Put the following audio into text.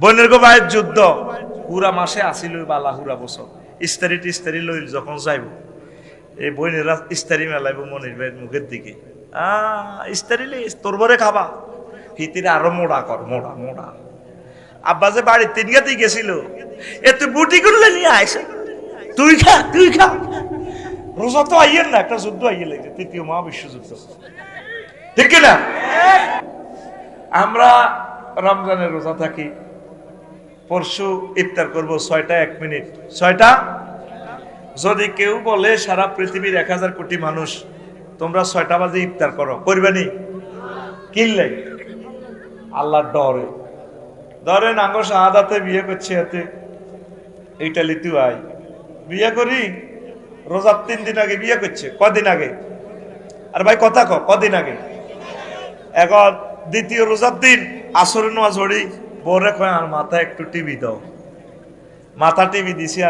বনের গো ভাইয়ের যুদ্ধ পুরা মাসে আসিল বালা হুরা বছর ইস্তারি লইল যখন যাইব এই বইনেরা ইস্তারি মেলাইব মনির ভাইয়ের মুখের দিকে ইস্তারি তোর বরে খাবা হিতিরে আরো মোড়া কর মোড়া মোড়া আব্বা যে বাড়ির তিন গাতেই গেছিল এত বুটি করলে নিয়ে আইসে তুই খা রোজা তো আইয়েন না একটা যুদ্ধ আইয়ে লেগেছে তৃতীয় মহাবিশ্বযুদ্ধ ঠিক না আমরা রমজানের রোজা থাকি পরশু ইফতার করব 6টা 1 মিনিট 6টা যদি কেউ বলে সারা পৃথিবীর 1000 কোটি মানুষ তোমরা 6টা বাজে ইফতার করো করবেনি কিনলে আল্লাহর ডরে ধরেন আঙ্গ শাহাদাতে বিয়ে করছে এতে ইটালিতে আই বিয়ে করি রোজার 3 দিন আগে বিয়ে করছে কদিন আগে আর ভাই কথা কদিন আগে এখন দ্বিতীয় রোজার দিন আসরের নামাজ পড়ি বউরে কয় আর মাথা একটু টিভি দাও মাথা টিভি দিছি